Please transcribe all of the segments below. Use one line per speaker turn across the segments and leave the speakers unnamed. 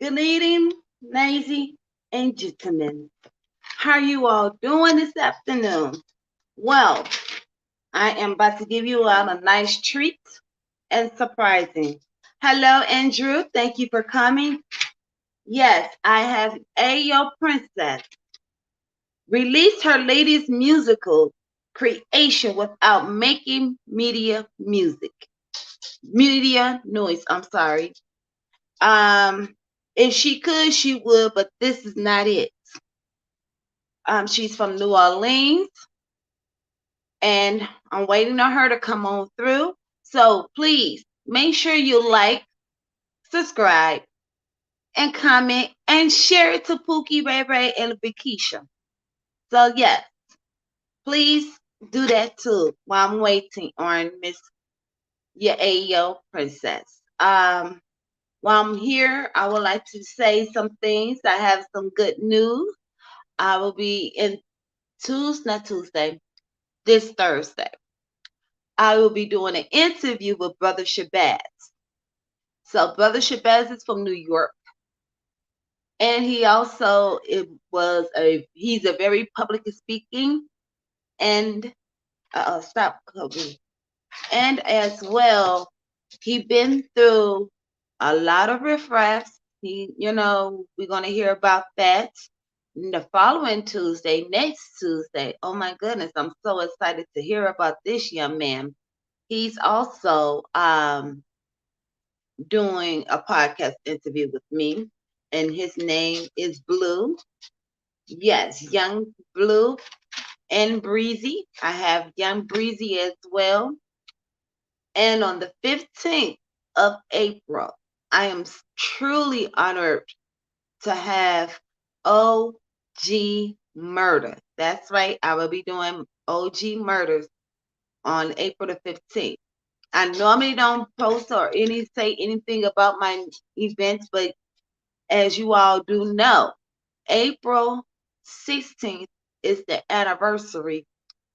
Good evening, ladies and gentlemen. How are you all doing this afternoon? Well, I am about to give you all a nice treat and surprising. Hello, Andrew. Thank you for coming. Yes, I have Ayo Princess released her latest musical creation without making media noise. I'm sorry. Um, if she could, she would, but this is not it. She's from New Orleans, and I'm waiting on her to come on through. So please make sure you like, subscribe, and comment, and share it to Pookie, Ray Ray, and Vikisha. So yes, please do that too while I'm waiting on Miss Yayo Princess. While I'm here, I would like to say some things. I have some good news. I will be in not Tuesday, this Thursday. I will be doing an interview with Brother Shabazz. So Brother Shabazz is from New York, and he's a very public speaking and stop Kobe. And as well, he been through a lot of riffraffs. We're gonna hear about that the following Tuesday, next Tuesday. Oh my goodness, I'm so excited to hear about this young man. He's also doing a podcast interview with me, and his name is Blue. Yes, Young Blue and Breezy. I have Young Breezy as well. And on the 15th of April, I am truly honored to have OG Murder. That's right, I will be doing OG Murders on April the 15th. I normally don't post or say anything about my events, but as you all do know, April 16th is the anniversary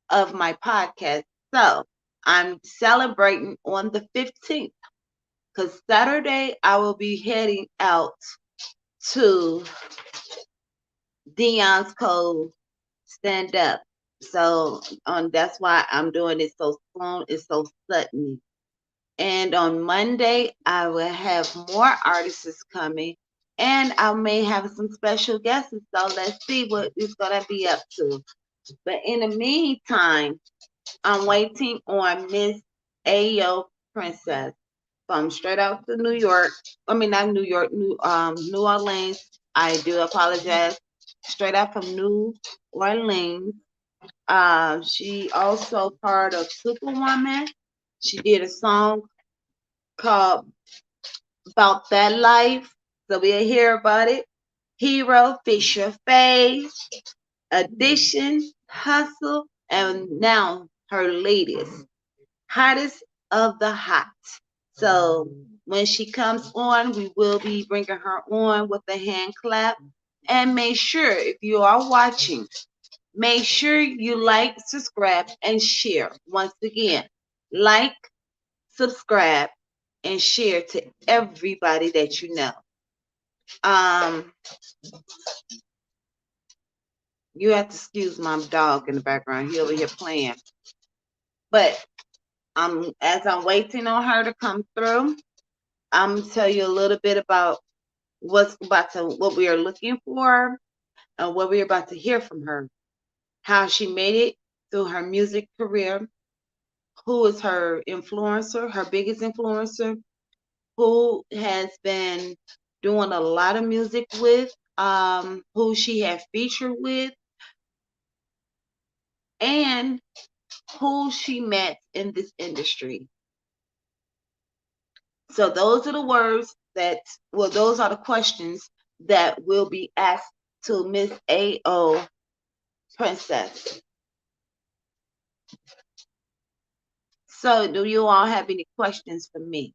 of my podcast. So I'm celebrating on the 15th because Saturday I will be heading out to Dion's Cove stand up. So that's why I'm doing it so soon. It's so sudden. And on Monday, I will have more artists coming, and I may have some special guests. So let's see what it's gonna be up to. But in the meantime, I'm waiting on Miss Ayo Princess from straight out to New York. I mean, not New York, New Orleans. I do apologize. Straight out from New Orleans. She also part of Superwoman. She did a song called About That Life. So we'll hear about it. Hero, Fisher Face, Addition, Hustle, and now her latest, Hottest of the Hot. So when she comes on, we will be bringing her on with a hand clap. And make sure, if you are watching, make sure you like, subscribe, and share. Once again, like, subscribe, and share to everybody that you know. Um, you have to excuse my dog in the background. He over here playing. But as I'm waiting on her to come through, I'm gonna tell you a little bit about what we are looking for and what we're about to hear from her. How she made it through her music career, who is her influencer, her biggest influencer, who has been doing a lot of music with, who she had featured with, and who she met in this industry. So those are the those are the questions that will be asked to Miss A.O. Princess. So do you all have any questions for me?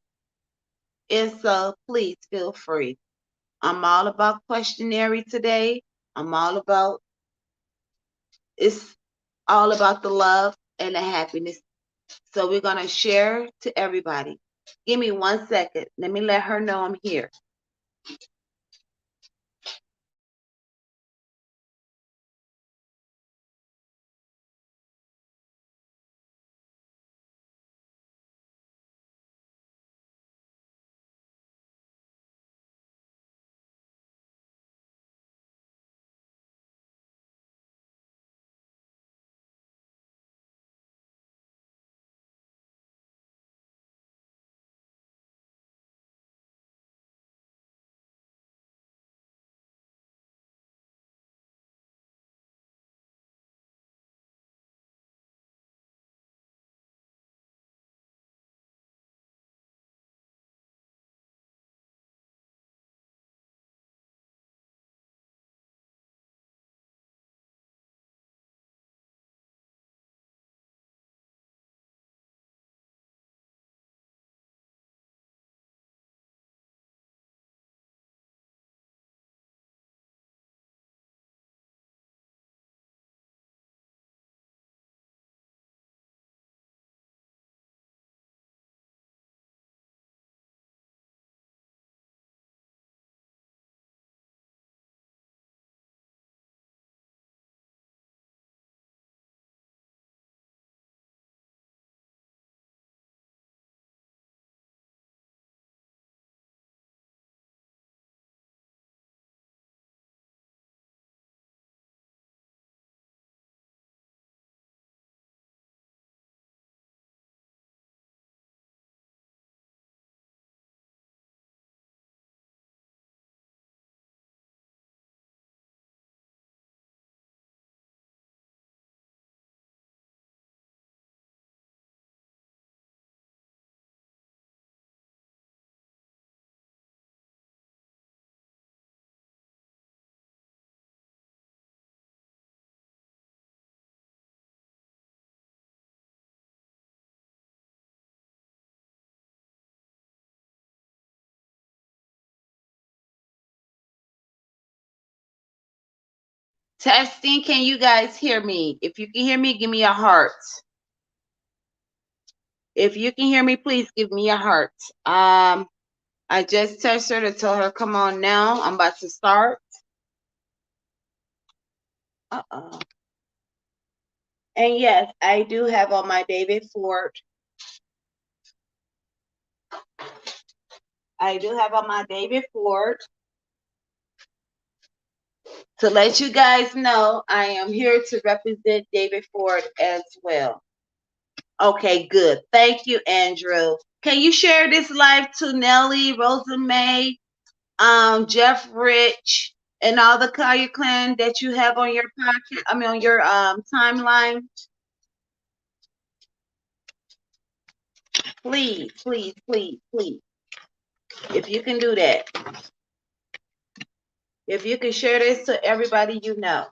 If so, please feel free. I'm all about questionnaire today. It's all about the love and the happiness. So we're going to share to everybody. Give me 1 second. Let me let her know I'm here. Testing, can you guys hear me? If you can hear me, give me a heart. If you can hear me, please give me a heart. I just texted her to tell her, come on now. I'm about to start. Uh-oh. And yes, I do have on my David Ford. I do have on my David Ford. To let you guys know, I am here to represent David Ford as well. Okay, good. Thank you, Andrew. Can you share this live to Nelly, Rosa May, Jeff Rich, and all the Collier clan that you have on your podcast? I mean, on your timeline. Please, please, please, please. If you can do that, if you can share this to everybody you know.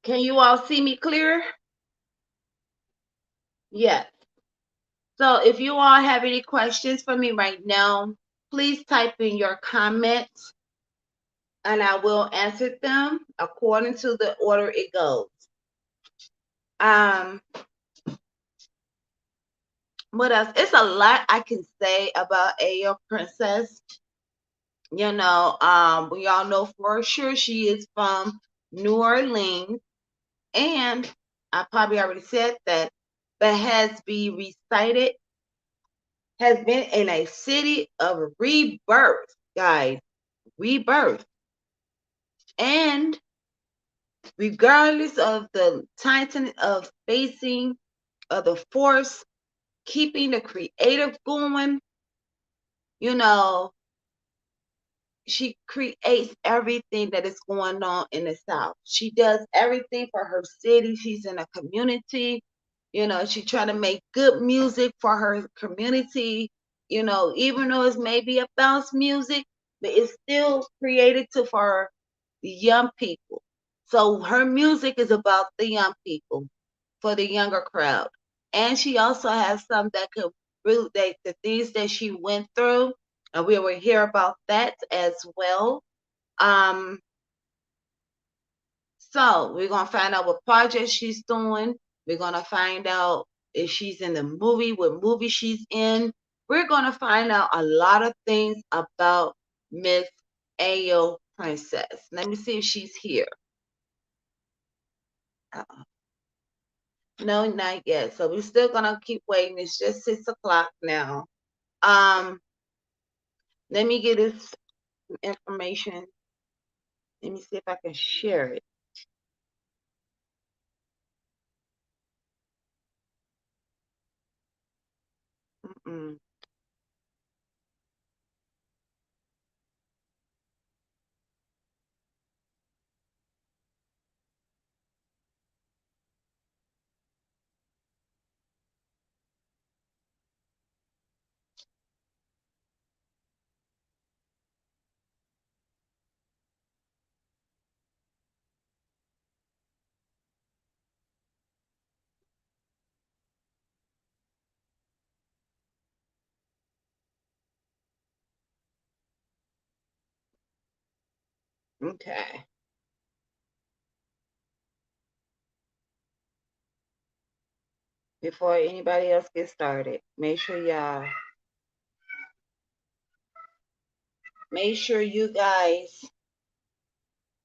Can you all see me clear? Yes. So if you all have any questions for me right now, please type in your comments and I will answer them according to the order it goes. What else? It's a lot I can say about Ayo Princess. You know, we all know for sure she is from New Orleans, and I probably already said that, but has been recited, has been in a city of rebirth, guys, rebirth. And regardless of the titan of facing of the force, keeping the creative going, you know, she creates everything that is going on in the South. She does everything for her city. She's in a community. You know, she trying to make good music for her community. You know, even though it's maybe a bounce music, but it's still created to for the young people. So her music is about the young people, for the younger crowd. And she also has some that could really, the things that she went through, and we will hear about that as well. Um, so we're gonna find out what project she's doing. We're gonna find out if she's in the movie, what movie she's in. We're gonna find out a lot of things about Miss Ayo Princess. Let me see if she's here. No, not yet. So we're still gonna keep waiting. It's just 6 o'clock now. Let me get this information. Let me see if I can share it. Mm-mm. Okay. Before anybody else gets started, make sure you guys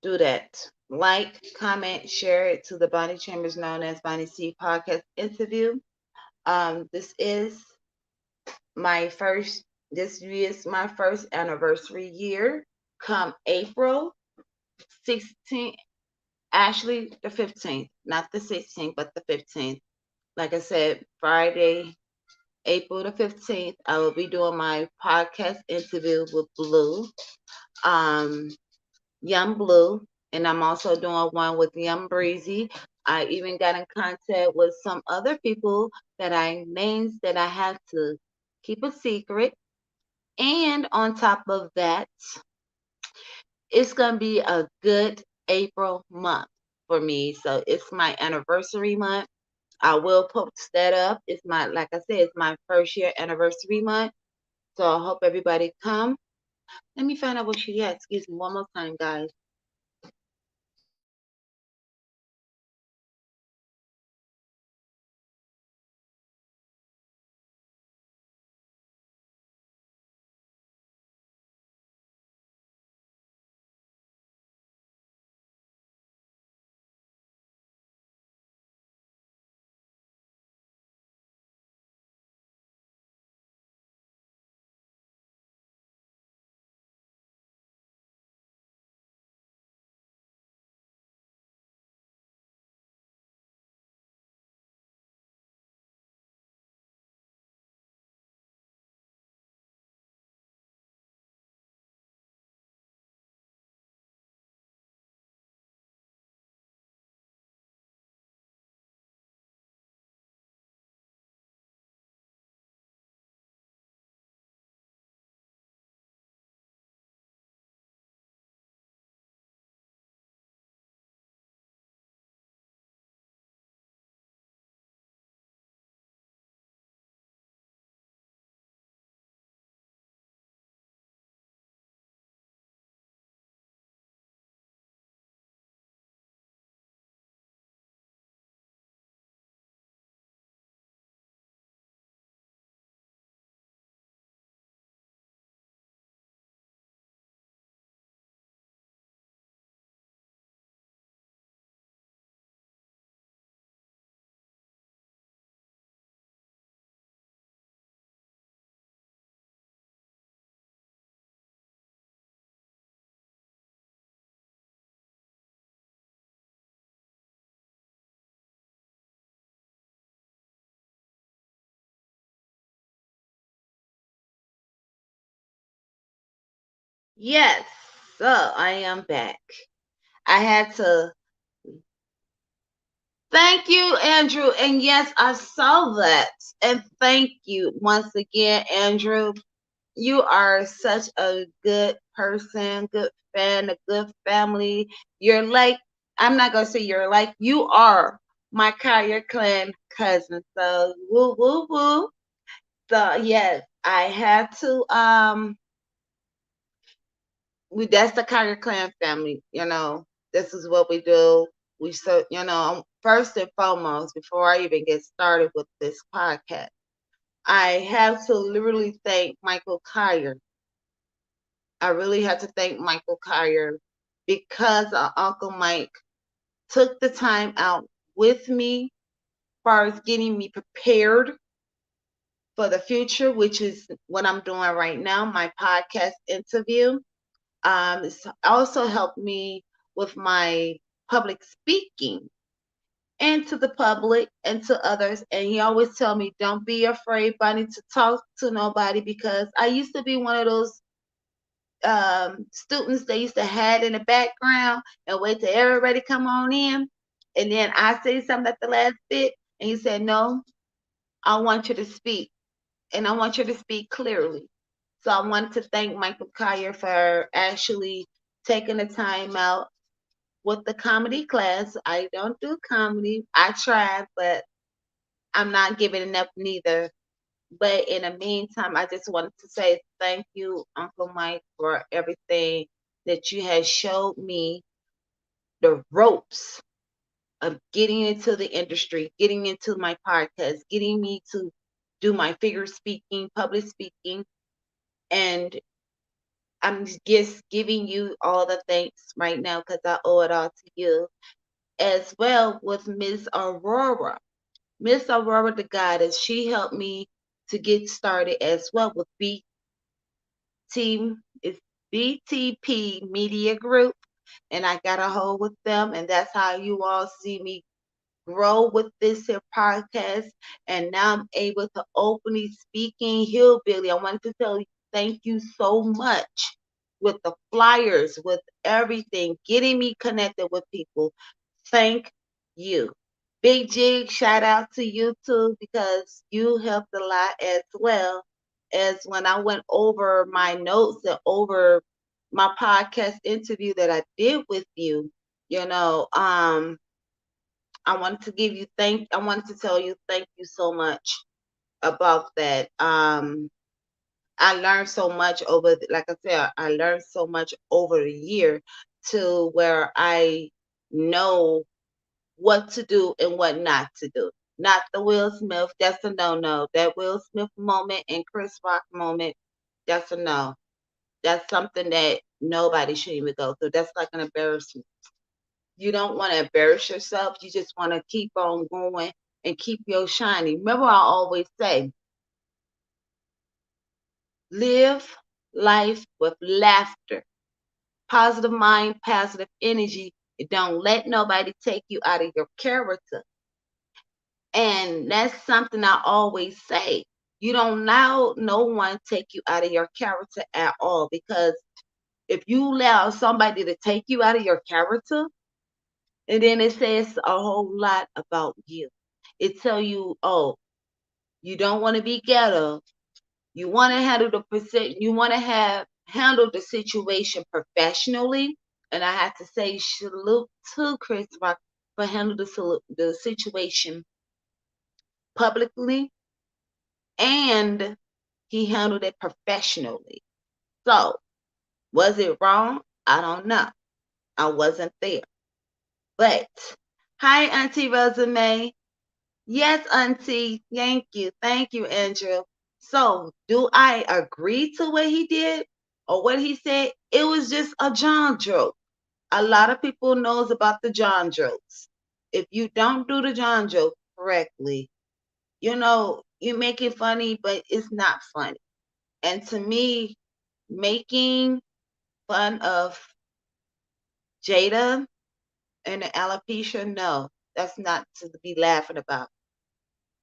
do that. Like, comment, share it to the Bonnie Chambers known as Bonnie C podcast interview. This is this is my first anniversary year. Come April 16th, actually the 15th, not the 16th, but the 15th. Like I said, Friday, April the 15th, I will be doing my podcast interview with Blue, Young Blue, and I'm also doing one with Young Breezy. I even got in contact with some other people that names that I have to keep a secret. And on top of that, it's going to be a good April month for me. So it's my anniversary month. I will post that up. It's my, like I said, it's my first year anniversary month. So I hope everybody come. Let me find out what she had. Excuse me one more time, guys. Yes, so I am back. I had to thank you, Andrew. And yes, I saw that. And thank you once again, Andrew. You are such a good person, good friend, a good family. You're like, I'm not gonna say you're like, you are my Kaya clan cousin. So woo woo woo. So yes, I had to that's the Kaya clan family, This is what we do. We so first and foremost, before I even get started with this podcast, I have to literally thank Michael Kyer. I really have to thank Michael Kyer because Uncle Mike took the time out with me as far as getting me prepared for the future, which is what I'm doing right now, my podcast interview. It's also helped me with my public speaking and to the public and to others. And he always tell me, don't be afraid, Bunny, to talk to nobody, because I used to be one of those students they used to hide in the background and wait till everybody come on in. And then I say something at the last bit, and he said, no, I want you to speak, and I want you to speak clearly. So I wanted to thank Michael Kyer for actually taking the time out with the comedy class. I don't do comedy. I try, but I'm not giving enough neither. But in the meantime, I just wanted to say thank you, Uncle Mike, for everything that you have showed me, the ropes of getting into the industry, getting into my podcast, getting me to do my figure speaking, public speaking, and I'm just giving you all the thanks right now because I owe it all to you, as well with Miss Aurora. Miss Aurora, the goddess, she helped me to get started as well with it's BTP Media Group, and I got a hold with them, and that's how you all see me grow with this here podcast. And now I'm able to openly speaking hillbilly. I wanted to tell you thank you so much with the flyers, with everything, getting me connected with people. Thank you. Big Jig, shout out to you too, because you helped a lot as well as when I went over my notes and over my podcast interview that I did with you, you know, um, I wanted to tell you thank you so much about that. I learned so much like I said, I learned so much over the year to where I know what to do and what not to do. Not the Will Smith, that's a no-no. That Will Smith moment and Chris Rock moment, that's a no. That's something that nobody should even go through. That's like an embarrassment. You don't want to embarrass yourself. You just want to keep on going and keep your shining. Remember, I always say, live life with laughter, positive mind, positive energy. Don't let nobody take you out of your character. And that's something I always say. You don't allow no one take you out of your character at all, because if you allow somebody to take you out of your character, and then it says a whole lot about you. It tell you, oh, you don't want to be ghetto. You want to handle you want to have handle the situation professionally. And I have to say salute to Chris Rock for handling the situation publicly, and he handled it professionally. So, was it wrong? I don't know. I wasn't there. But hi, Auntie Resume. Yes, Auntie. Thank you. Thank you, Andrew. So, do I agree to what he did or what he said? It was just a John joke. A lot of people knows about the John jokes. If you don't do the John joke correctly, you make it funny, but it's not funny. And to me, making fun of Jada and the alopecia, no, that's not to be laughing about.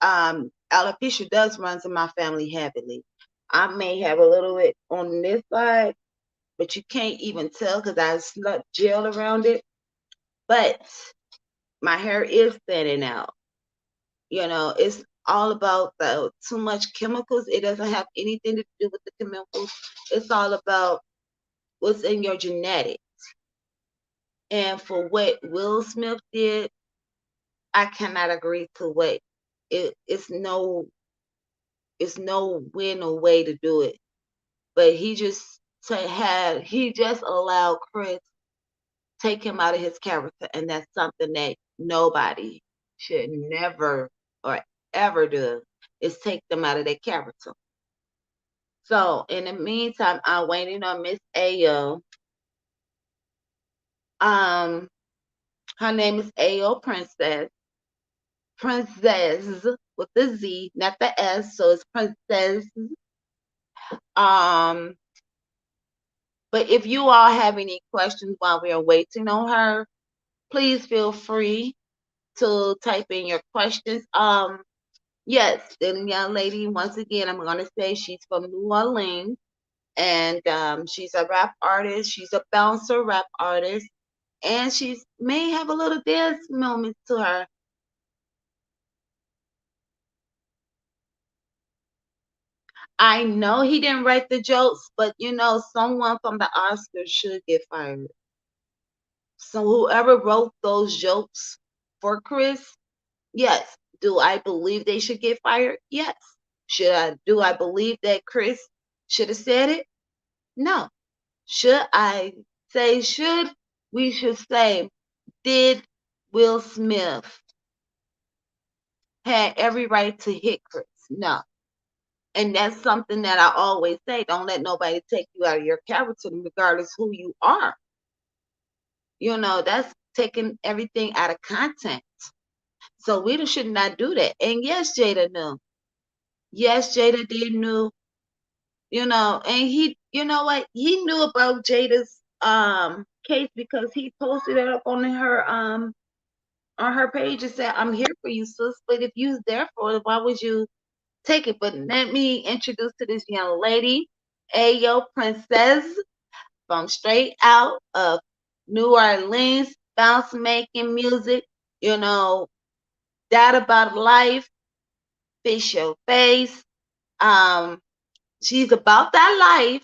Alopecia does runs in my family heavily. I may have a little bit on this side, but you can't even tell because I sluck gel around it. But my hair is thinning out. It's all about the too much chemicals. It doesn't have anything to do with the chemicals. It's all about what's in your genetics. And for what Will Smith did, I cannot agree to what it's no win or way to do it. But he just allowed Chris take him out of his character, and that's something that nobody should never or ever do, is take them out of their character. So in the meantime, I'm waiting on Miss Ayo. Her name is Ayo Princess. Princess with the Z, not the S, so it's Princess. Um, but if you all have any questions while we are waiting on her, please feel free to type in your questions. Yes, the young lady, once again, I'm gonna say she's from New Orleans, and she's a rap artist. She's a bouncer rap artist, and she may have a little dance moment to her. I know he didn't write the jokes, but someone from the Oscars should get fired. So whoever wrote those jokes for Chris, yes. Do I believe they should get fired? Yes. Do I believe that Chris should have said it? No. We should say, did Will Smith had every right to hit Chris? No. And that's something that I always say. Don't let nobody take you out of your character, regardless who you are. That's taking everything out of context. So we should not do that. And yes, Jada knew. Yes, Jada did knew. And he, you know what? He knew about Jada's case because he posted it up on her page and said, "I'm here for you, sis. But if you was there for it, why would you take it?" But let me introduce to this young lady, Ayo Princess, from straight out of New Orleans, bounce making music, that about life, fish your face. She's about that life,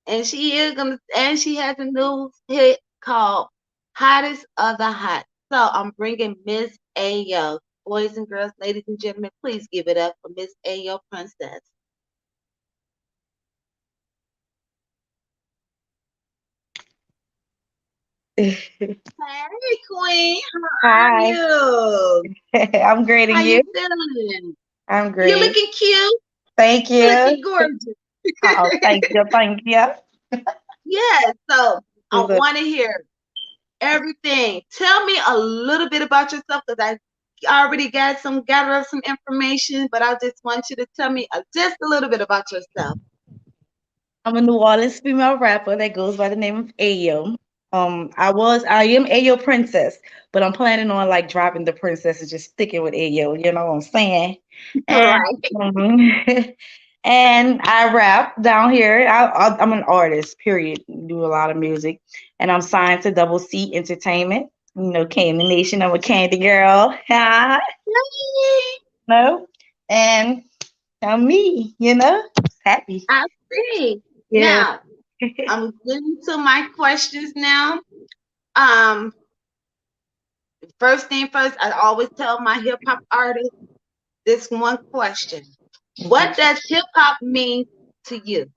and she has a new hit called Hottest of the Hot. So I'm bringing Miss Ayo. Boys and girls, ladies and gentlemen, please give it up for Miss Ayo Princess. Hey, Queen, how are
Hi,
you?
I'm great,
How
and
you
you?
feeling?
I'm
You
great.
looking cute.
Thank
You
you.
looking gorgeous.
Oh, thank you, thank you.
Yes. So I
So,
want to hear everything. Tell me a little bit about yourself because I already got some gather up some information, but I just want you to tell me just a little bit about yourself.
I'm a New Orleans female rapper that goes by the name of Ayo. I am Ayo Princess, but I'm planning on like dropping the princess and just sticking with Ayo. You know what I'm saying? And
Right.
um, and I rap down here. I'm an artist. Period. Do a lot of music, and I'm signed to Double C Entertainment. You know, Candy Nation. I'm a Candy girl.
Yay!
No, and I'm me. Happy.
I see.
Yeah.
Now I'm getting to my questions now. Um, First thing first, I always tell my hip hop artists this one question. What does hip hop mean to you?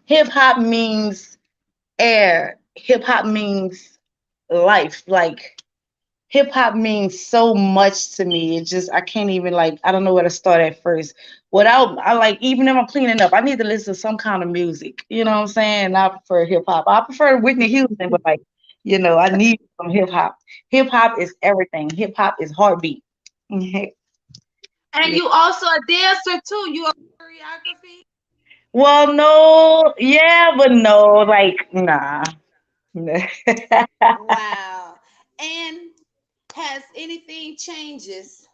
Hip hop means air. Hip hop means life. Like hip hop means so much to me. It just I can't even like I don't know where to start at first. Without I like even if I'm cleaning up, I need to listen to some kind of music. You know what I'm saying? I prefer hip hop. I prefer Whitney Houston, but like I need some hip hop. Hip hop is everything. Hip hop is heartbeat.
And
Yeah.
you also a dancer too. You a choreography?
Well, no, yeah, but no, like nah.
Wow. And has anything changes?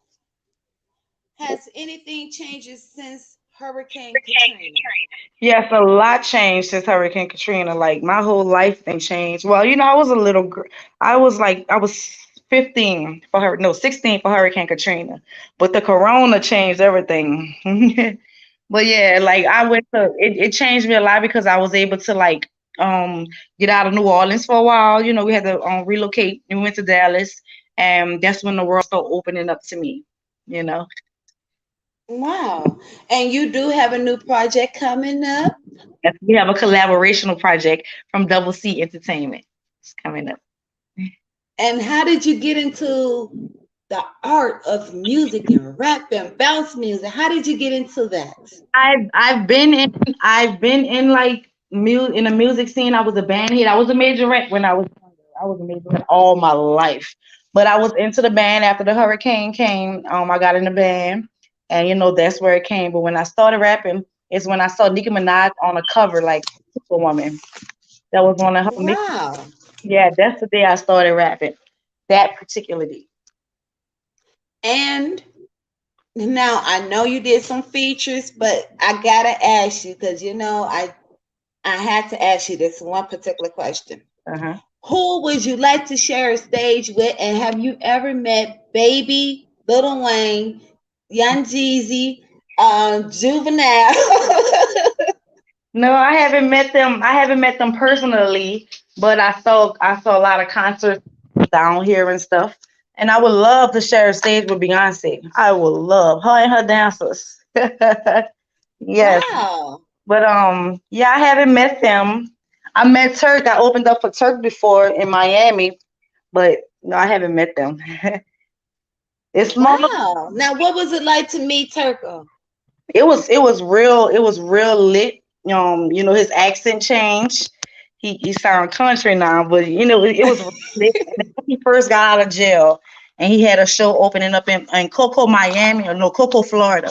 Has anything changes since Hurricane Katrina?
Yes, a lot changed since Hurricane Katrina. Like my whole life thing changed. Well, I was a little girl. I was 15 for her, no, 16 for Hurricane Katrina. But the corona changed everything. But yeah, like I went to it changed me a lot because I was able to like get out of New Orleans for a while. We had to relocate. We went to Dallas, and that's when the world started opening up to me, you know.
Wow. And you do have a new project coming up.
Yes, we have a collaborational project from Double C Entertainment. It's coming up.
And how did you get into the art of music and rap and bounce music? How did you get into that?
I've been in like in the music scene. I was a band head. I was a majorette when I was younger. I was a majorette all my life. But I was into the band after the hurricane came. I got in the band, and that's where it came. But when I started rapping, is when I saw Nicki Minaj on a cover like Superwoman. That was one of her mix.
Wow.
Yeah, that's the day I started rapping. That particular day.
And now I know you did some features, but I gotta ask you because I had to ask you this one particular question.
Uh-huh.
Who would you like to share a stage with? And have you ever met Baby, Little Wayne, Young Jeezy, Juvenile?
No, I haven't met them. I haven't met them personally, but I saw a lot of concerts down here and stuff. And I would love to share a stage with Beyonce. I would love her and her dancers. Yes.
Wow.
But yeah, I haven't met them. I met Turk. I opened up for Turk before in Miami, but no, I haven't met them. It's more
Wow. Now, what was it like to meet Turco?
it was real lit. His accent changed. He sound country now, but it was real lit. And then when he first got out of jail, and he had a show opening up in Cocoa, Miami, or no, Cocoa, Florida.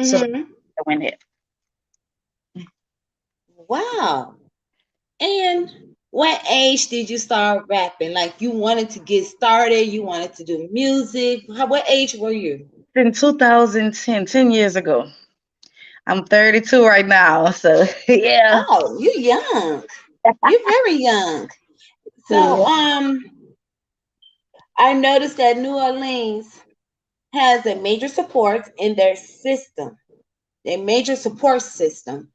So
Hmm.
I went there.
Wow. And what age did you start rapping? Like you wanted to get started, you wanted to do music. What age were you?
In 2010, 10 years ago. I'm 32 right now, so yeah.
Oh, you young. You're very young. So,
Yeah.
I noticed that New Orleans has a major support in their system, a major support system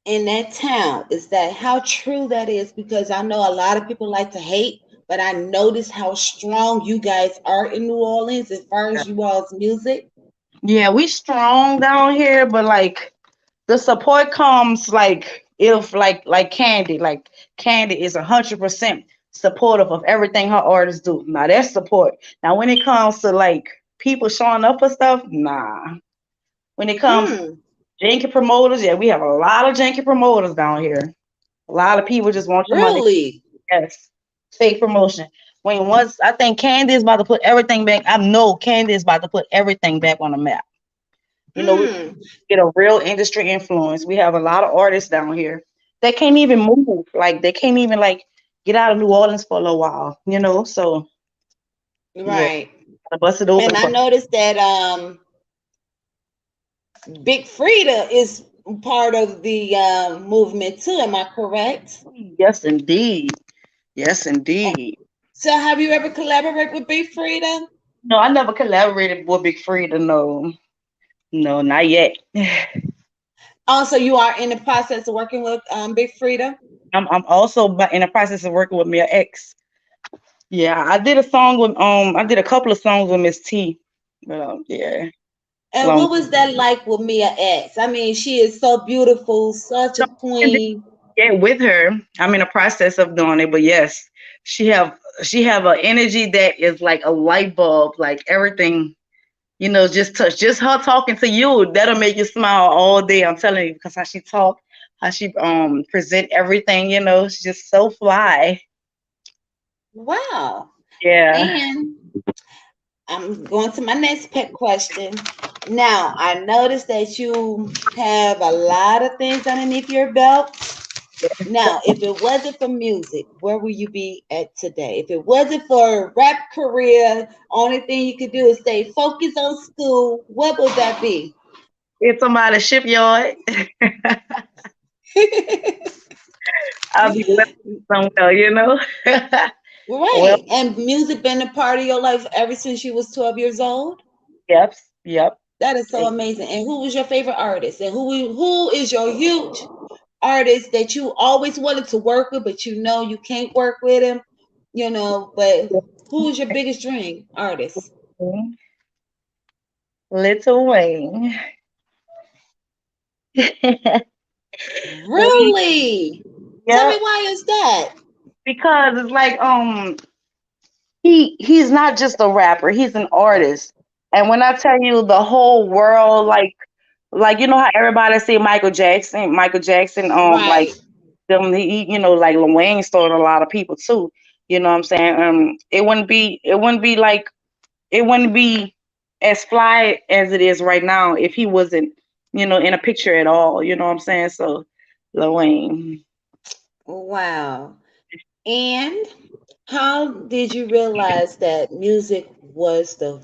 in that town. Is that how true that is? Because I know a lot of people like to hate, but I noticed how strong you guys are in New Orleans as far as you all's music.
Yeah, we strong down here, but like the support comes like if like Candy, like Candy is 100% supportive of everything her artists do. Now that's support. Now when it comes to like people showing up for stuff, nah. When it comes to
Mm,
janky promoters, yeah, we have a lot of janky promoters down here. A lot of people just want your money.
really?
Yes, fake promotion. When once I think Candy is about to put everything back, I know Candy is about to put everything back on the map. You know, we
Mm,
get a real industry influence. We have a lot of artists down here that can't even move. Like they can't even like get out of New Orleans for a little while. You know, so yeah,
right.
I busted open
And I
for
noticed that Big Frida is part of the movement too. Am I correct?
yes indeed, yes indeed.
So have you ever collaborated with Big Frida?
No, I never collaborated with Big Frida. No, no, not yet.
Also, you are in the process of working with Big Frida.
I'm also in the process of working with Mia X. Yeah, I did a song with I did a couple of songs with Miss T. Yeah,
And
long.
what was that like with Mia X? I mean, she is so beautiful, such a queen.
Yeah, with her, I'm in the process of doing it, but yes, she have an energy that is like a light bulb, like everything, just touch, just her talking to you, that'll make you smile all day. I'm telling you, because how she talk, how she present everything, she's just so fly.
Wow.
Yeah.
And I'm going to my next pet question. Now, I noticed that you have a lot of things underneath your belt. Now, if it wasn't for music, where would you be at today? If it wasn't for a rap career, only thing you could do is stay focused on school, what would that be?
If somebody shipyard, I'll be living somewhere. Well,
Right. And music been a part of your life ever since you was 12 years old?
yep, yep.
That is so amazing. And who was your favorite artist? And who is your huge artist that you always wanted to work with, but you know you can't work with him? But who is your biggest dream artist?
Little Wayne. Wayne,
Really? Tell me
yep.
why is that?
Because it's like he's not just a rapper, he's an artist. And when I tell you the whole world, like how everybody say Michael Jackson, like
Right.
them, like Lil Wayne started a lot of people too. You know what I'm saying? It wouldn't be as fly as it is right now if he wasn't, in a picture at all. You know what I'm saying? So Lil Wayne.
Wow. And how did you realize that music was the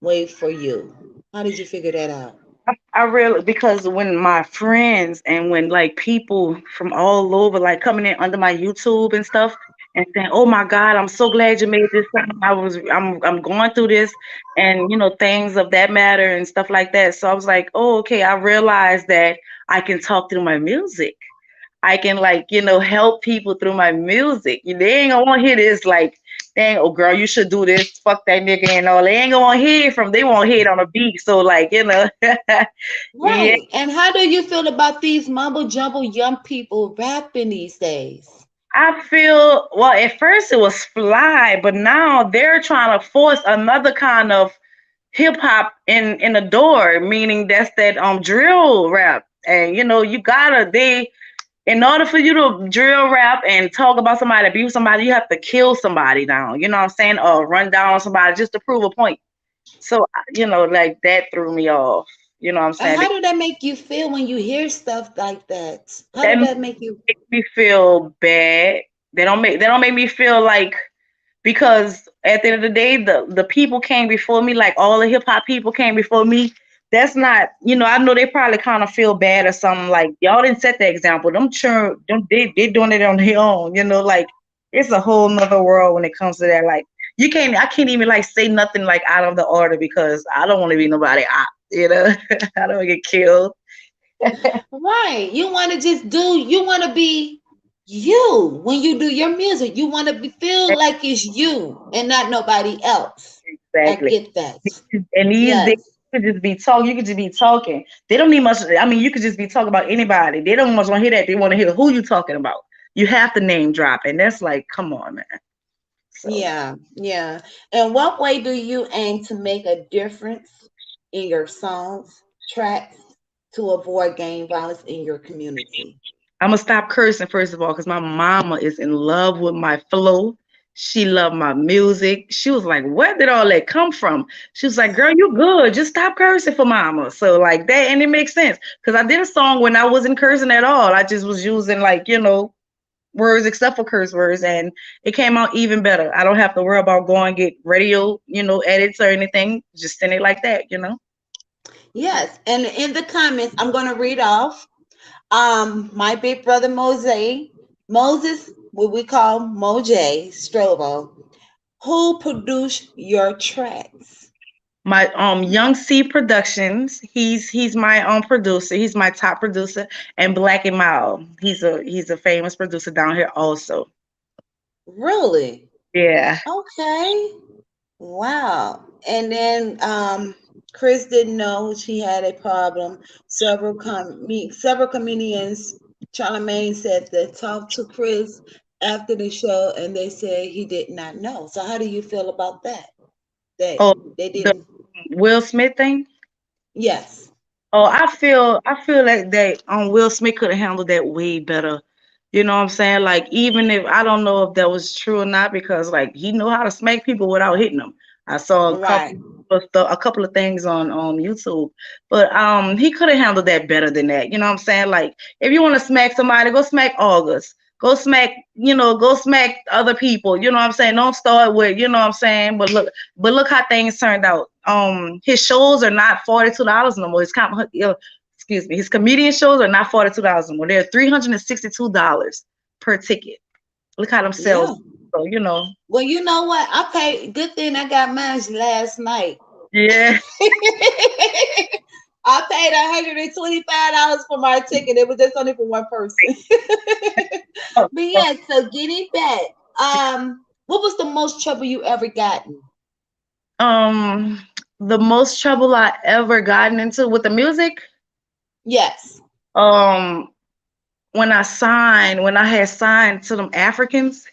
way for you? How did you figure that out?
I really, because when my friends and when like people from all over like coming in under my YouTube and stuff and saying, "Oh my God, I'm so glad you made this song. I'm going through this," and things of that matter and stuff like that. So I was like, "Oh, okay." I realized that I can talk through my music. I can like, help people through my music. They ain't gonna want to hear this like, dang, oh girl, you should do this. Fuck that nigga and all. They ain't gonna want to hear it from. They want to hear it on a beat. So like, yeah.
Right. And how do you feel about these mumble jumble young people rapping these days?
I feel well. At first it was fly, but now they're trying to force another kind of hip hop in the door, meaning that's that drill rap. And you gotta they in order for you to drill rap and talk about somebody, abuse somebody, you have to kill somebody down. You know what I'm saying? Or run down on somebody just to prove a point. So, like that threw me off. You know what I'm
And
saying?
how do that make you feel when you hear stuff like that? How
That
did
makes
that make you?
me feel bad. They don't make me feel like, because at the end of the day, the people came before me, like all the hip hop people came before me. That's not, I know they probably kind of feel bad or something. Like y'all didn't set the example. They doing it on their own. Like it's a whole nother world when it comes to that. Like I can't even like say nothing like out of the order because I don't want to be nobody out. I don't wanna get killed.
Right. You want to just do, you want to be. You, when you do your music, you want to be feel like it's you and not nobody else. I
Exactly.
get that.
And these days,
Yes.
you could just be talking. You could just be talking. They don't need much. I mean, you could just be talking about anybody. They don't much want to hear that. They want to hear who you talking about. You have to name drop, and that's like, come on, man. So
Yeah, yeah. And what way do you aim to make a difference in your songs, tracks to avoid gang violence in your community?
I'm gonna stop cursing first of all, because my mama is in love with my flow. She loved my music. She was like, "Where did all that come from?" She was like, "Girl, you good. Just stop cursing for mama." So like that, and it makes sense because I did a song when I wasn't cursing at all. I just was using like words except for curse words, and it came out even better. I don't have to worry about going get radio edits or anything. Just send it like that.
Yes, and in the comments, I'm going to read off. My big brother Moses, what we call Moj Strovo, who produced your tracks?
My Young C Productions. He's my producer. He's my top producer. And Black and Mild. He's a famous producer down here also.
Really?
Yeah.
Okay. Wow. And then Chris didn't know she had a problem. Several comedians, Charlamagne said they talked to Chris after the show and they said he did not know. So how do you feel about that? That
Oh,
they
the
didn't.
Will Smith thing.
Yes.
Oh, I feel like that Will Smith could have handled that way better. You know what I'm saying? Like even if I don't know if that was true or not, because like he know how to smack people without hitting them. I saw
Right.
a couple of things on YouTube, but he could have handled that better than that. You know what I'm saying? Like if you want to smack somebody, go smack August. Go smack other people. You know what I'm saying? Don't start with, you know what I'm saying? But look how things turned out. His shows are not $42 no more. Excuse me, his comedian shows are not $42 no more. They're $362 per ticket. Look how them sales.
Yeah.
So.
Well, you know what? I paid. Good thing I got mine last night.
Yeah.
I paid $125 for my ticket. It was just only for one person. But yeah, so getting back, what was the most trouble you ever gotten?
Um, the most trouble I ever gotten into with the music.
Yes.
Um, when I had signed to them Africans,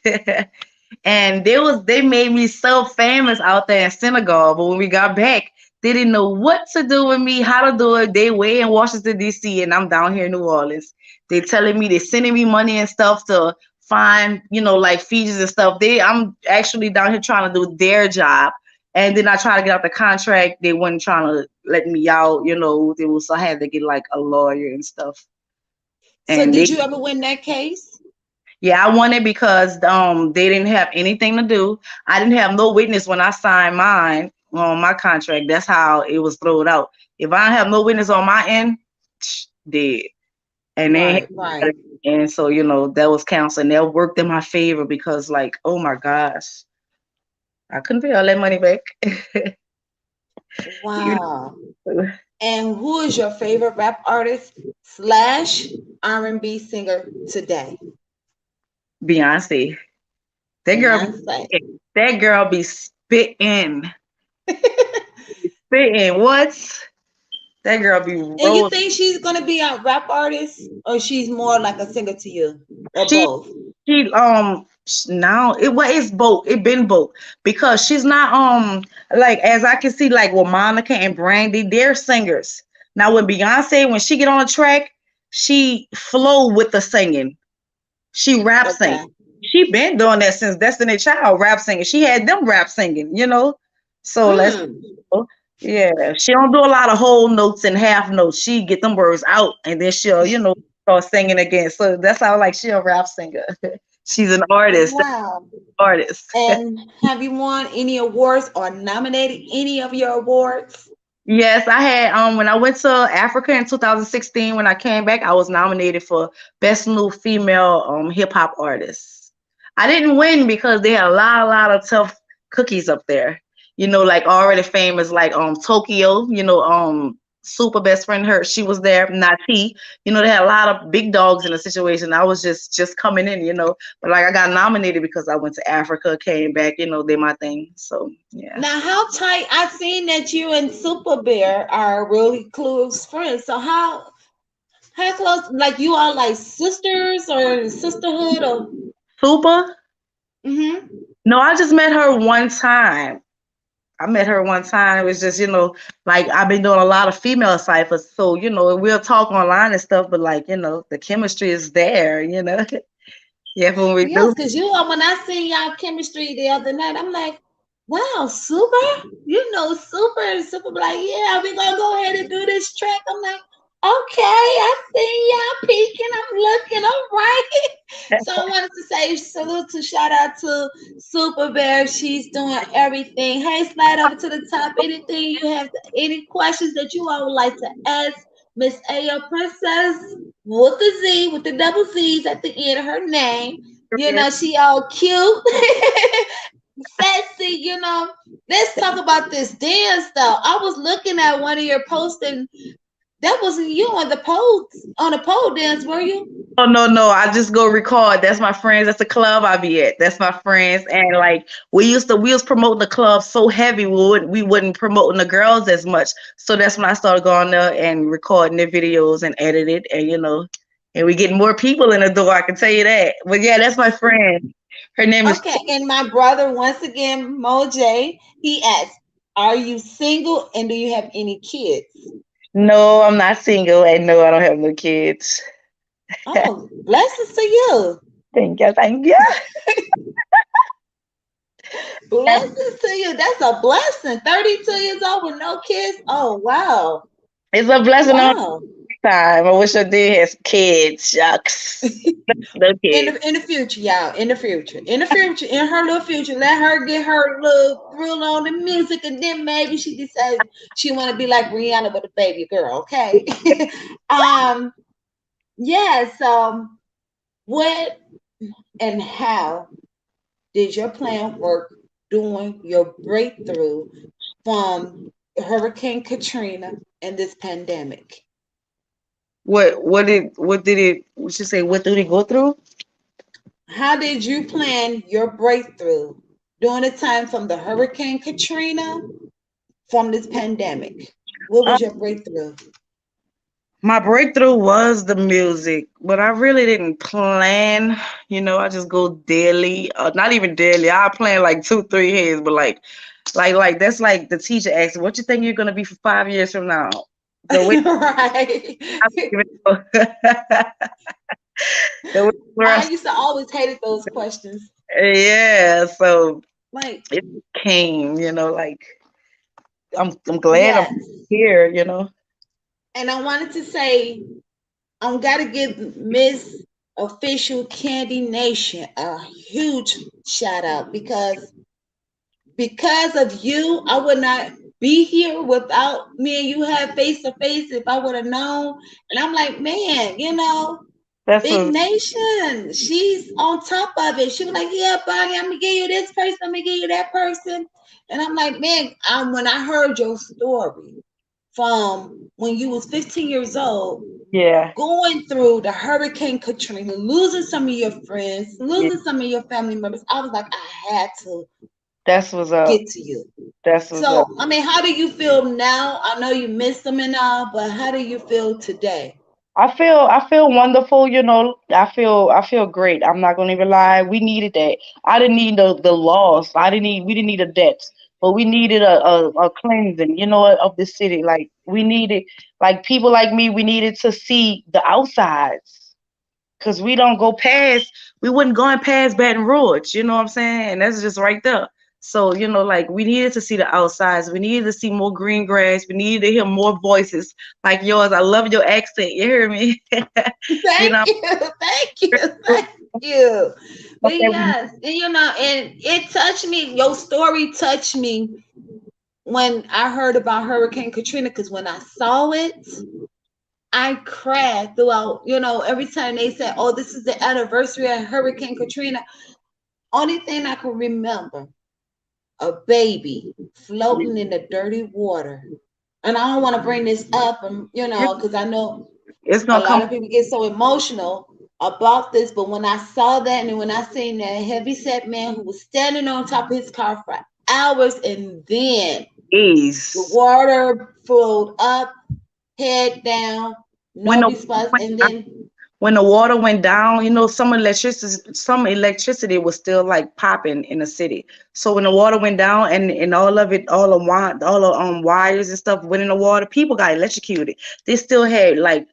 and they made me so famous out there in Senegal. But when we got back, they didn't know what to do with me, how to do it. They way in Washington D.C. and I'm down here in New Orleans. They telling me they sending me money and stuff to find like features and stuff. I'm actually down here trying to do their job. And then I try to get out the contract. They weren't trying to let me out. So I had to get like a lawyer and stuff.
So
And
did
they
you ever win that case?
Yeah, I won it because they didn't have anything to do. I didn't have no witness when I signed mine on my contract. That's how it was thrown out. If I have no witness on my end, dead. And they
Right, right.
and so that was canceled. And that worked in my favor because like, oh my gosh, I couldn't pay all that money back. you
Wow.
know,
And who is your favorite rap artist slash R&B singer today?
Beyonce. That girl
Beyonce.
that girl be spitting. What? That girl be
And you
rolling.
think she's gonna be a rap artist, or she's more like a singer to you, or
She
both?
now it's both. It been both because she's not like as I can see like with Monica and Brandy, they're singers. Now when Beyonce when she get on a track, she flow with the singing. She rap sing.
Okay.
She been doing that since Destiny Child rap singing. She had them rap singing. So let's
Hmm.
yeah, she don't do a lot of whole notes and half notes. She get them words out and then she'll start singing again. So that's how like she a rap singer. She's an artist.
Wow.
Artist.
And have you won any awards or nominated any of your awards?
Yes, I had when I went to Africa in 2016 when I came back, I was nominated for Best New Female Hip Hop Artist. I didn't win because they had a lot of tough cookies up there. Like already famous like Tokyo, super best friend. Her, she was there, not he. You know, they had a lot of big dogs in the situation. I was just coming in, you know. But like I got nominated because I went to Africa, came back, you know, did my thing. So yeah.
Now, how tight? I've seen that you and Super Bear are really close friends. So how close? Like you are like sisters or sisterhood or?
Super?
Mm-hmm.
No, I just met her one time. I met her one time. It was just, you know, like I've been doing a lot of female ciphers, so you know, we'll talk online and stuff, but like, you know, the chemistry is there, you know. Yeah, when we
Yes,
do.
because you are, when I seen y'all chemistry the other night, I'm like, wow, Super? You know Super, and Super be like, yeah, we gonna go ahead and do this track. I'm like, okay, I see y'all peeking, I'm looking, all right. So I wanted to say salute to shout out to Super Bear. She's doing everything. Hey, slide over to the top. Anything you have, any questions that you all would like to ask Miss Ayo Princess with the Z, with the double Z's at the end of her name. You know, she all cute, sexy, you know. Let's talk about this dance though. I was looking at one of your posts and that wasn't you on the pole dance, were you?
Oh no, no, I just go record. That's my friends. That's the club I be at. That's my friends. And like we was promoting the club so heavy we wouldn't promoting the girls as much. So that's when I started going there and recording their videos and edited and you know, and we getting more people in the door, I can tell you that. But yeah, that's my friend. Her name is
Okay, and my brother, once again, Mo J, he asked, are you single and do you have any kids?
No, I'm not single and no, I don't have no kids.
Oh, blessings to you.
Thank you, thank you.
Blessings to you. That's a blessing. 32 years old with no kids. Oh, wow.
It's a blessing on
Wow.
time. I wish I did have kids. Shucks. No kids.
In the future, y'all. In the future, in her little future, let her get her little thrill on the music, and then maybe she decides she want to be like Rihanna with a baby girl. Okay. um. Yeah. So, what and how did your plan work during your breakthrough from Hurricane Katrina and this pandemic?
What you say, what did it go through?
How did you plan your breakthrough during the time from the Hurricane Katrina from this pandemic? What
Um,
was your breakthrough?
my breakthrough was the music, but I really didn't plan. You know, I just go daily. Not even daily. I plan like 2, 3 years, but like that's like the teacher asked, "What you think you're gonna be for 5 years from now?" The way
Right.
I don't even know. The way the
I
world-
used to always hated those questions.
yeah. So
Like,
it came. You know, like I'm glad I'm
yes.
here. You know.
And I wanted to say, I'm gotta give Miss Official Candy Nation a huge shout out because of you, I would not be here without me and you have face to face if I would have known. And I'm like, man, you know,
That's
Big
what.
Nation, she's on top of it. She was like, yeah, Bonnie, I'm gonna give you this person, I'm gonna give you that person. And I'm like, man, when I heard your story from when you was 15 years old,
Yeah.
going through the Hurricane Katrina, losing some of your friends,
Yeah.
losing some of your family members, I was like, I had to
That's what's up.
get to you.
That's what's up.
So, I mean, how do you feel now? I know you miss them and all, but how do you feel today?
I feel wonderful, you know. I feel great. I'm not gonna even lie. We needed that. I didn't need the loss. We didn't need a debt, but we needed a cleansing, you know, of the city. Like we needed like people like me, we needed to see the outsides. Cause we don't go past, we wouldn't going past Baton Rouge, you know what I'm saying? And that's just right there. So, you know, like we needed to see the outsides. We needed to see more green grass. We needed to hear more voices like yours. I love your accent. You hear me? You
Thank
know,
you, thank you, thank you. But
okay,
yes, and you know, and it touched me. Your story touched me when I heard about Hurricane Katrina because when I saw it, I cried throughout. You know, every time they said, "Oh, this is the anniversary of Hurricane Katrina," only thing I can remember a baby floating in the dirty water. and I don't want to bring this up, and
It-
because I know
It's
a
gonna
lot
come.
of people get so emotional about this, but when I saw that and when I seen that heavy set man who was standing on top of his car for hours, and then the
Is
water flowed up, head down,
when
no
the
response,
when,
and then
when the water went down, some electricity was still like popping in the city. So when the water went down and all of it, all the wires and stuff went in the water, people got electrocuted. They still had like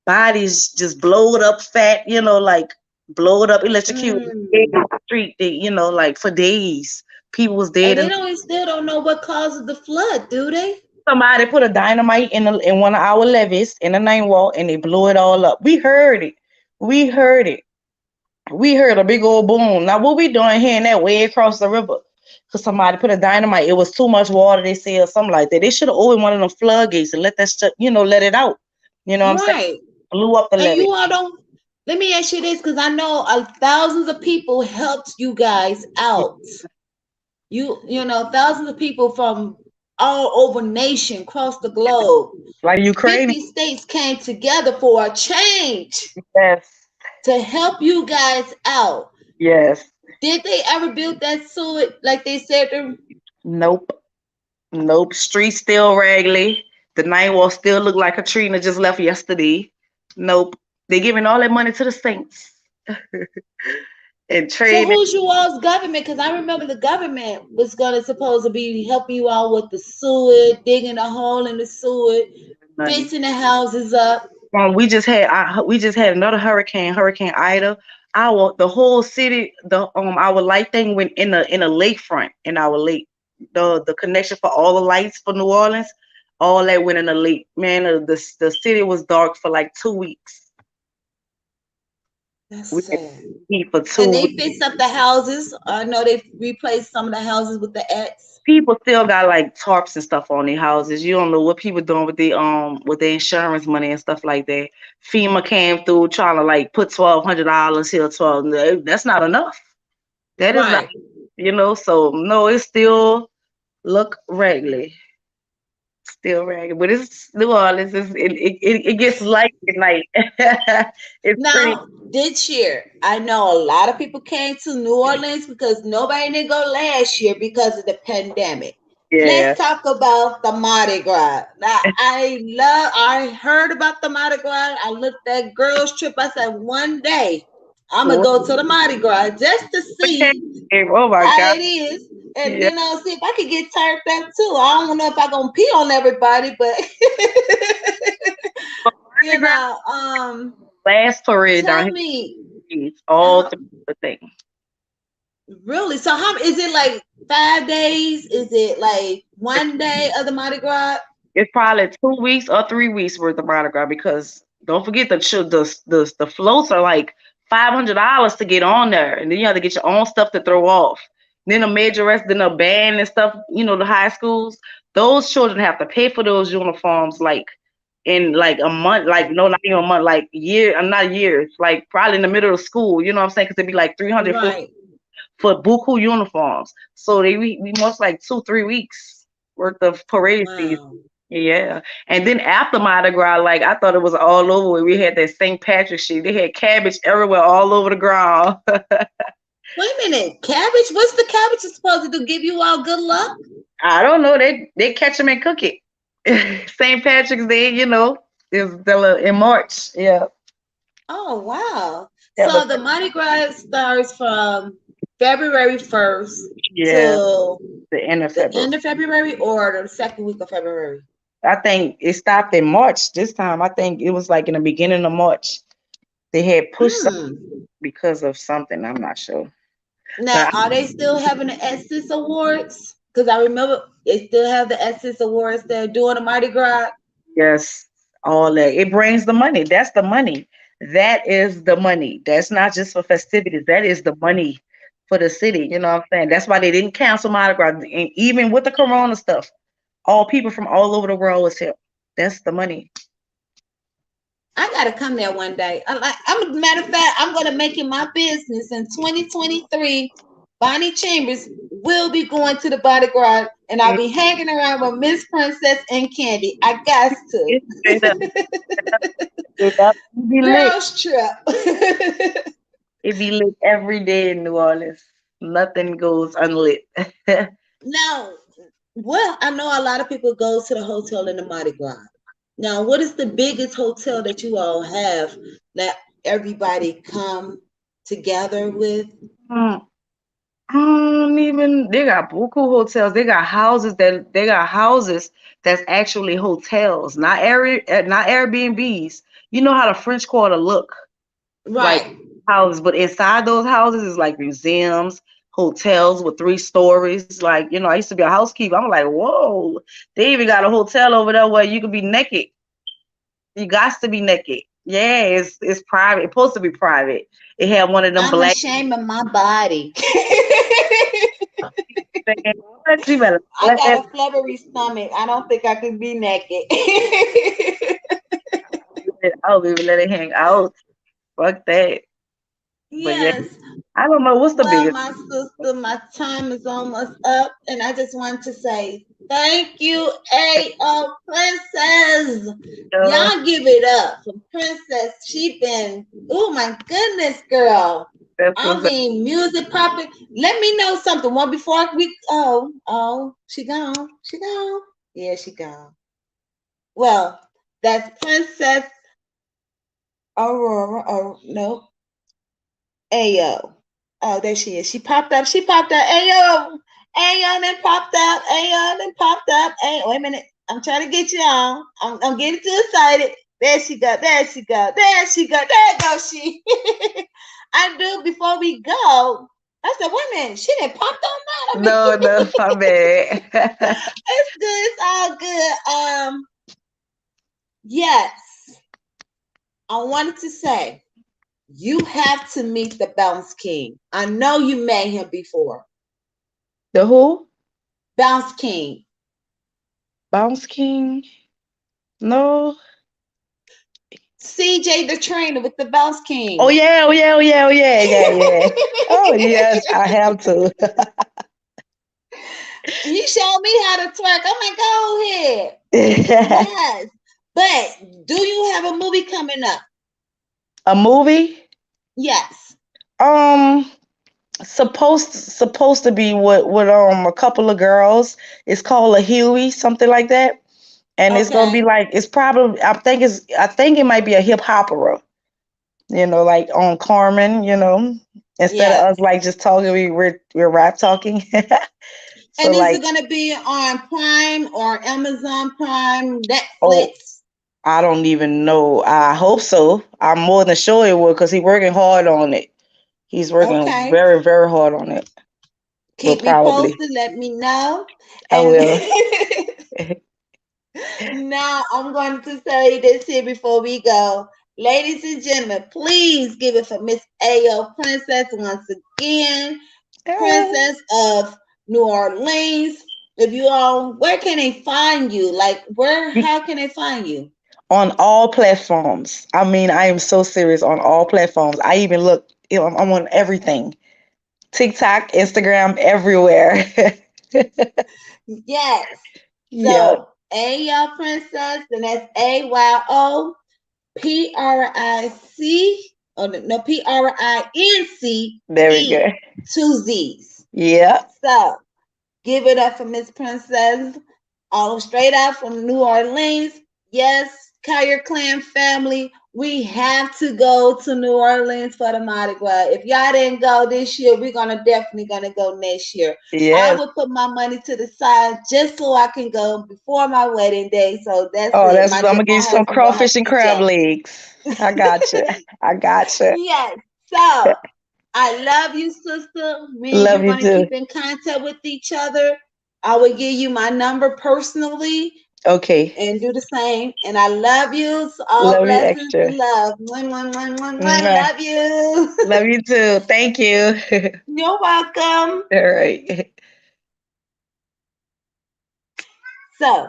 bodies just blowed up fat, like blowed up electrocuted in
mm,
the street. Like for days, people was
and
dead.
they
And
don't still don't know what causes the flood, do they?
somebody put a dynamite in one of our levees in the nine wall, and they blew it all up. We heard it. We heard it. We heard a big old boom. Now what we doing hearing that way across the river? Cause somebody put a dynamite. It was too much water, they said, or something like that. They should have opened one of them floodgates and let that stuff, let it out. You know what I'm saying?
Right.
Blew up the
And
levee.
you all don't. Let me ask you this, because I know thousands of people helped you guys out. Thousands of people from all over nation, across the globe.
Like Ukraine.
50 states came together for a change
Yes.
to help you guys out.
Yes.
Did they ever build that sewage like they said?
Nope. Nope. Streets still raggedy. The night wall still look like Katrina just left yesterday. Nope. They giving all that money to the saints and
So
trading
who's you all's government? Because I remember the government was gonna supposed to be helping you out with the sewage, digging a hole in the sewage,
money.
fixing the houses up.
We just had another hurricane, Hurricane Ida. The whole city, our light thing went in a lakefront in our lake. The connection for all the lights for New Orleans, all that went in the lake. Man, the city was dark for like 2 weeks.
That's
We had
sad.
heat for
And
two
they
weeks.
fixed up the houses. I know they replaced some of the houses with the X.
People still got like tarps and stuff on their houses. You don't know what people doing with their insurance money and stuff like that. FEMA came through trying to like put $1,200 here, 12. No, that's not enough. That is not,
Right.
so no, it still look raggedy. Still raggedy. But it's New Orleans. It gets light at night. It's pretty.
Now, this year, I know a lot of people came to New Orleans because nobody didn't go last year because of the pandemic.
Yeah.
Let's talk about the Mardi Gras. Now, I heard about the Mardi Gras. I looked at girls' trip. I said, one day I'm going to
What,
go to the Mardi Gras just to see
oh my
how
God.
it is. And,
Yeah.
see if I can get turned up too. I don't know if I'm going to pee on everybody, but,
Mardi Gras last parade down
tell
here.
me.
It's all
How,
through the thing.
Really? So how is it like 5 days? Is it like one day of the Mardi Gras?
It's probably 2 weeks or 3 weeks worth of Mardi Gras because don't forget the floats are like $500 to get on there, and then you have to get your own stuff to throw off. Then a major rest, then a band and stuff. The high schools, those children have to pay for those uniforms like in like a month, like no, not even a month, like year, not years, like probably in the middle of school. You know what I'm saying? Because it'd be like 300
Right.
for buku uniforms. So we must like 2 3 weeks worth of parade season.
Wow.
Yeah. And then after Mardi Gras, like I thought it was all over where we had that St. Patrick's shit. They had cabbage everywhere all over the ground.
Wait a minute. Cabbage? What's the cabbage supposed to do? Give you all good luck?
I don't know. They catch them and cook it. St. Patrick's Day, is in March. Yeah.
Oh, wow. So the
Celebrate.
Mardi Gras starts from February 1st
Yeah.
till
The end of
the
February.
end of February or the second week of February?
I think it stopped in March this time. I think it was like in the beginning of March. They had pushed some
Hmm.
because of something. I'm not sure.
Now,
But
are they still having the Essence Awards? Because I remember they still have the Essence Awards. They're doing the Mardi Gras.
yes, all that. It brings the money. That's the money. That is the money. That's not just for festivities. That is the money for the city. You know what I'm saying? That's why they didn't cancel Mardi Gras. And even with the corona stuff, all people from all over the world was here. That's the money.
I gotta come there one day. I'm a matter of fact, I'm gonna make it my business in 2023 Bonnie Chambers will be going to the Mardi Gras, and I'll be hanging around with Miss Princess and Candy. I got to.
Straight up, straight up. It be lit.
Girls trip.
It be lit every day in New Orleans. Nothing goes unlit.
Now, well, I know a lot of people go to the hotel in the Mardi Gras. Now, what is the biggest hotel that you all have that everybody come together with?
Mm, I don't even. They got buku hotels. They got houses that's actually hotels, not Airbnbs. You know how the French Quarter look like
Right.
houses, but inside those houses is like museums, hotels with 3 stories. Like I used to be a housekeeper. I'm like, whoa, they even got a hotel over there where you could be naked. You got to be naked. Yeah, it's private. It's supposed to be private. It had one of them
I'm
black.
ashamed of my body.
What? You better
I
let
got
that.
a flubbery stomach. I don't think I could be naked.
I'll even let it hang out. Fuck that. But yeah,
Yes.
I don't know what's the
Well,
biggest.
my sister, my time is almost up, and I just want to say thank you, A.O. Princess.
Uh,
Y'all give it up for Princess. She been, oh my goodness, girl.
that's
I
what's up.
mean, music popping. Let me know something. One before we, she gone. She gone. Yeah, she gone. Well, that's Princess Aurora. Oh, no. Ayo. Oh, there she is. She popped up. She popped up. Ayo. Ayo then popped up. Ayo then popped up. Ayo. Wait a minute. I'm trying to get you on. I'm getting too excited. There she go. There she go. There she go. There goes she. I do before we go. I said, wait a minute. She didn't pop on that. I mean,
No, no, my bad.
it's good. It's all good. Yes. I wanted to say you have to meet the Bounce King. I know you met him before.
The who?
Bounce King.
Bounce King? No.
CJ the trainer with the Bounce
Oh
King.
yeah, oh yeah, oh yeah, oh yeah, yeah, yeah. Oh yes, I have to.
He showed me how to twerk. I'm like, go ahead. Yes. But do you have a movie coming up?
A movie?
Yes.
Um, supposed to be with a couple of girls. It's called a Huey, something like that. And it's gonna be
Okay.
like it's probably I think it might be a hip hopera. Like on Carmen. Instead of us
Yes.
like just talking, we're rap talking. So
And is it
like,
going to be on Prime or Amazon Prime,
oh,
Netflix?
I don't even know. I hope so. I'm more than sure it will because he's working hard on it. He's working
Okay.
very, very hard on it. But
Keep me
probably
posted. Let me know.
I
And
will.
now I'm going to say this here before we go. Ladies and gentlemen, please give it for Miss A.O. Princess once again. Princess of New Orleans. If you all, where can they find you? Like, how can they find you?
On all platforms. I mean, I am so serious on all platforms. I even look, I'm on everything. TikTok, Instagram, everywhere.
Yes.
Yep.
So, A.O. Princess, and that's AYOPRIC, oh no,
There we
PRINCE,
go.
two Z's.
Yep.
So, give it up for Miss Princess, all straight out from New Orleans. Yes, Kyer Clan family, we have to go to New Orleans for the Mardi Gras. If y'all didn't go this year, we're definitely gonna go next year. I
Yes.
would put my money to the side just so I can go before my wedding day. So that's
Oh,
it.
that's
My
I'm gonna give you
my
some
husband gonna have
crawfish
to
and
be
crab
jealous.
legs. I got you. I got you.
Yes. So I love you, sister. Me and you
Love
are
you
gonna
too.
keep in contact with each other. I will give you my number personally
Okay.
and do the same. And I love you. So all
Love you
blessings
extra.
and love. Mwah, mwah, mwah, mwah, mwah.
Mwah.
Love you.
Love you too. Thank you.
You're welcome.
All right.
So,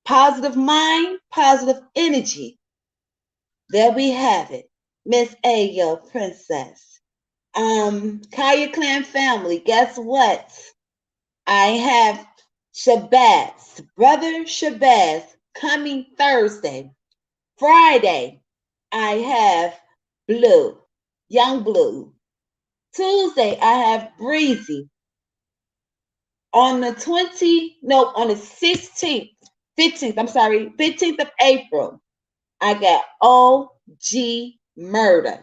positive mind, positive energy. There we have it. Miss Ayo Princess. Kaya Clan family, guess what? I have Shabazz, brother Shabazz, coming Thursday. Friday, I have Blue, Young Blue. Tuesday, I have Breezy. On the 20, no, on the 16th, 15th, I'm sorry, 15th of April, I got OG Murder.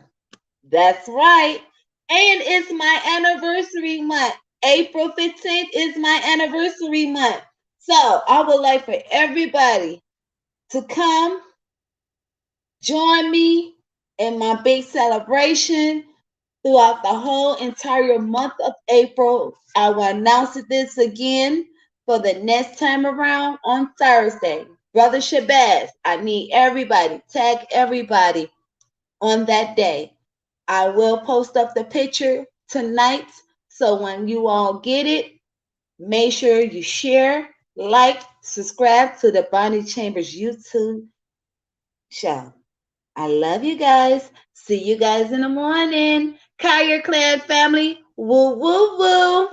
That's right. And it's my anniversary month. April 15th is my anniversary month. So I would like for everybody to come join me in my big celebration throughout the whole entire month of April. I will announce this again for the next time around on Thursday. Brother Shabazz, I need everybody, tag everybody on that day. I will post up the picture tonight. So when you all get it, make sure you share, like, subscribe to the Bonnie Chambers YouTube show. I love you guys. See you guys in the morning. Kaya Clan family. Woo, woo, woo.